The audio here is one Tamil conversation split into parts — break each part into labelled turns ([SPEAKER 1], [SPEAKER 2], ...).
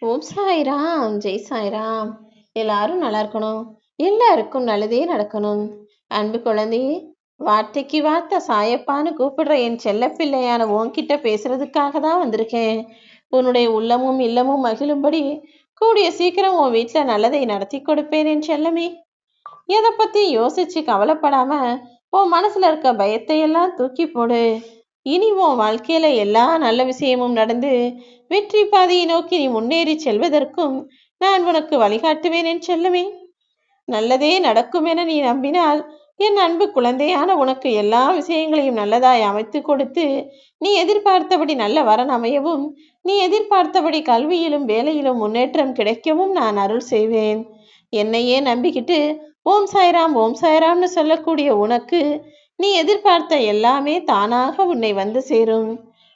[SPEAKER 1] ஓம் சாய்ராம், ஜெய் சாய்ராம். எல்லாரும் நல்லா இருக்கணும். எல்லாருக்கும் நல்லதே நடக்கணும். அன்பு குழந்தையே, வார்த்தைக்கு வார்த்தை சாயப்பான்னு கூப்பிடுற என் செல்லப்பிள்ளையான உன்கிட்ட பேசுறதுக்காக தான் வந்திருக்கேன். உன்னுடைய உள்ளமும் இல்லமும் மகிழும்படி கூடிய சீக்கிரம் உன் வீட்டுல நல்லதை நடத்தி கொடுப்பேன் என் செல்லமே. எதை பத்தி யோசிச்சு கவலைப்படாம உன் மனசுல இருக்க பயத்தை எல்லாம் தூக்கி போடு. இனி உன் வாழ்க்கையில எல்லா நல்ல விஷயமும் நடந்து வெற்றி பாதையை நோக்கி நீ முன்னேறி செல்வதற்கும் நான் உனக்கு வழிகாட்டுவேன் என் செல்லுமே. நல்லதே நடக்கும் என நீ நம்பினால் என் அன்பு குழந்தையான உனக்கு எல்லா விஷயங்களையும் நல்லதாய் அமைத்து கொடுத்து நீ எதிர்பார்த்தபடி நல்ல வரன் அமையவும் நீ எதிர்பார்த்தபடி கல்வியிலும் வேலையிலும் முன்னேற்றம் கிடைக்கவும் நான் அருள் செய்வேன். என்னையே நம்பிக்கிட்டு ஓம் சாய்ராம்னு சொல்லக்கூடிய உனக்கு நீ எதிர்பார்த்த எல்லாமே தானாக உன்னை வந்து சேரும்.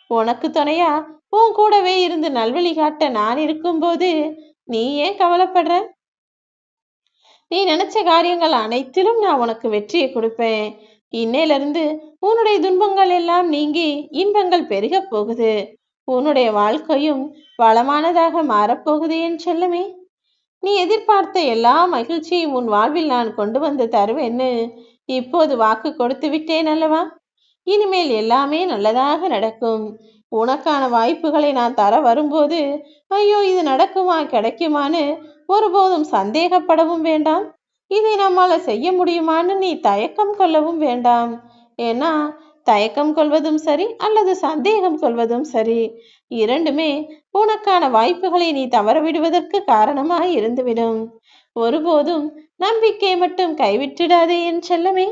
[SPEAKER 1] உனக்கு துணையா உன் கூடவே இருந்து நல்வழி காட்ட நான் இருக்கும்போது நீ ஏன் கவலைப்படுற? நீ நினைச்ச காரியங்கள் அனைத்திலும் நான் உனக்கு வெற்றியை கொடுப்பேன். இன்னையிலிருந்து உன்னுடைய துன்பங்கள் எல்லாம் நீங்கி இன்பங்கள் பெருக போகுது. உன்னுடைய வாழ்க்கையும் வளமானதாக மாறப்போகுது என் செல்லமே. நீ எதிர்பார்த்த எல்லா மகிழ்ச்சியும் உன் வாழ்வில் நான் கொண்டு வந்து தருவேன்னு இப்போது வாக்கு கொடுத்து விட்டேன் அல்லவா? இனிமேல் எல்லாமே நல்லதாக நடக்கும். உனக்கான வாய்ப்புகளை நான் தர வரும்போது ஐயோ இது நடக்குமா கிடைக்குமான்னு ஒருபோதும் சந்தேகப்படவும் வேண்டாம். இதை நம்மால செய்ய முடியுமான்னு நீ தயக்கம் கொள்ளவும் வேண்டாம். ஏன்னா தயக்கம் கொள்வதும் சரி அல்லது சந்தேகம் கொள்வதும் சரி, இரண்டுமே உனக்கான வாய்ப்புகளை நீ தவற விடுவதற்கு காரணமாய் இருந்துவிடும். ஒருபோதும் நம்பிக்கை மட்டும் கைவிட்டுடாதே என் செல்லமே.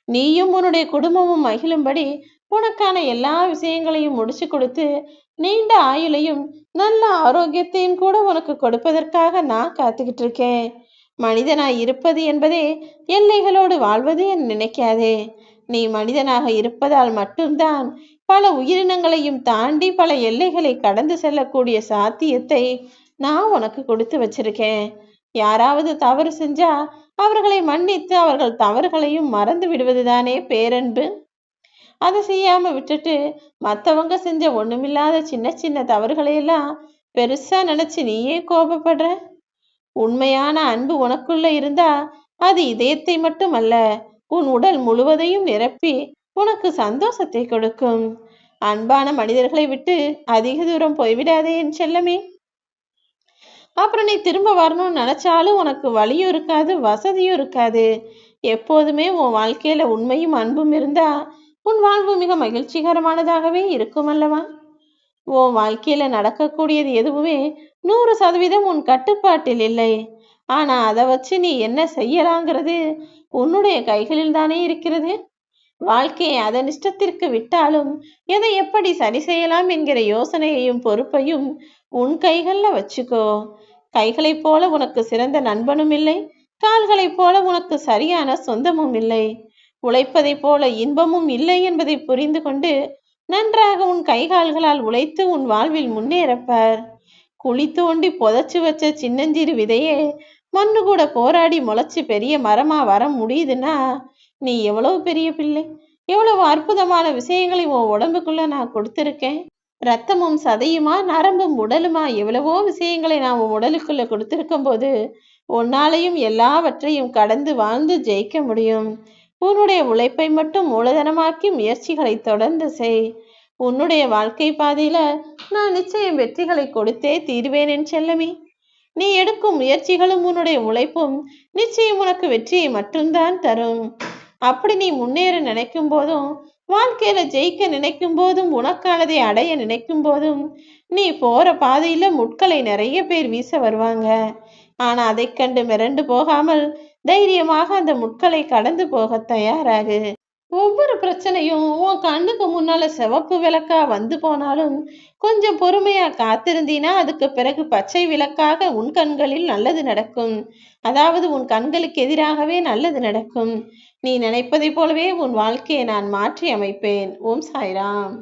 [SPEAKER 1] நீயும் உன்னுடைய குடும்பமும் மகிழும்படி உனக்கான எல்லா விஷயங்களையும் முடிச்சு கொடுத்து நீண்ட ஆயுளையும் நல்ல ஆரோக்கியத்தையும் கூட உனக்கு கொடுப்பதற்காக நான் காத்துக்கிட்டு இருக்கேன். மனிதனாய் இருப்பது என்பதே எல்லைகளோடு வாழ்வது என நினைக்காதே. நீ மனிதனாக இருப்பதால் மட்டும்தான் பல உயிரினங்களையும் தாண்டி பல எல்லைகளை கடந்து செல்லக்கூடிய சாத்தியத்தை நான் உனக்கு கொடுத்து வச்சிருக்கேன். யாராவது தவறு செஞ்சா அவர்களை மன்னித்து அவர்கள் தவறுகளையும் மறந்து விடுவதுதானே பேரன்பு. அதை செய்யாம விட்டுட்டு மற்றவங்க செஞ்ச ஒண்ணுமில்லாத சின்ன சின்ன தவறுகளையெல்லாம் பெருசா நினைச்சு நீயே கோபப்படுற? உண்மையான அன்பு உனக்குள்ள இருந்தா அது இதயத்தை மட்டும் அல்ல, உன் உடல் முழுவதையும் நிரப்பி உனக்கு சந்தோஷத்தை கொடுக்கும். அன்பான மனிதர்களை விட்டு அதிக தூரம் போய்விடாதே என் செல்லமே. அப்புறம் நீ திரும்ப வரணும்னு நினைச்சாலும் உனக்கு வழியும் இருக்காது, வசதியும் இருக்காது. எப்போதுமே உன் வாழ்க்கையில உண்மையும் அன்பும் இருந்தா உன் வாழ்வு மிக மகிழ்ச்சிகரமானதாகவே இருக்கும் அல்லவா? உன் வாழ்க்கையில நடக்கக்கூடியது எதுவுமே 100% உன் கட்டுப்பாட்டில் இல்லை. ஆனா அதை வச்சு நீ என்ன செய்யலாங்கிறது உன்னுடைய கைகளில் தானே இருக்கிறது. வாழ்க்கையை அதன் இஷ்டத்திற்கு விட்டாலும் எதை எப்படி சரி செய்யலாம் என்கிற யோசனையையும் பொறுப்பையும் உன் கைகள்ல வச்சுக்கோ. கைகளைப் போல உனக்கு சிறந்த நண்பனும் இல்லை, கால்களைப் போல உனக்கு சரியான சொந்தமும் இல்லை, உழைப்பதைப் போல இன்பமும் இல்லை என்பதை புரிந்து கொண்டு நன்றாக உன் கைகால்களால் உழைத்து உன் வாழ்வில் முன்னேறப்பார். குழி தோண்டி புதைச்சு வச்ச சின்னஞ்சிறு விதையே மண்ணு கூட போராடி முளைச்சு பெரிய மரமா வர முடியுதுன்னா நீ எவ்வளவு பெரிய பிள்ளை, எவ்வளவு அற்புதமான விஷயங்களை உன் உடம்புக்குள்ள நான் கொடுத்துருக்கேன். ரத்தமும் சதையுமா நரம்பும் உடலுமா எவ்வளவோ விஷயங்களை நாம் உன் உடலுக்குள்ள கொடுத்திருக்கும் போது உன்னாலையும் எல்லாவற்றையும் கடந்து வாழ்ந்து ஜெயிக்க முடியும். உன்னுடைய உழைப்பை மட்டும் மூலதனமாக்கி முயற்சிகளை தொடர்ந்து செய். உன்னுடைய வாழ்க்கை பாதையில நான் நிச்சயம் வெற்றிகளை கொடுத்தே தீர்வேன் என் செல்லமே. நீ எடுக்கும் முயற்சிகளும் உன்னுடைய உழைப்பும் நிச்சயம் உனக்கு வெற்றியை மட்டும்தான் தரும். அப்படி நீ முன்னேற நினைக்கும் போதும் வாழ்க்கையில ஜெயிக்க நினைக்கும் போதும் உனக்கானதை அடைய நினைக்கும் போதும் நீ போற பாதையில முட்களை நிறைய பேர் வீச வருவாங்க. ஆனா அதை கண்டு மிரண்டு போகாமல் தைரியமாக அந்த முட்களை கடந்து போக தயாராகு. ஒவ்வொரு பிரச்சனையும் உன் கண்ணுக்கு முன்னால சிவப்பு விளக்கா வந்து போனாலும் கொஞ்சம் பொறுமையா காத்திருந்தீனா அதுக்கு பிறகு பச்சை விளக்காக உன் கண்களில் நல்லது நடக்கும். அதாவது உன் கண்களுக்கு எதிராகவே நல்லது நடக்கும். நீ நினைப்பதை போலவே உன் வாழ்க்கையை நான் மாற்றி அமைப்பேன். ஓம் சாய்ராம்.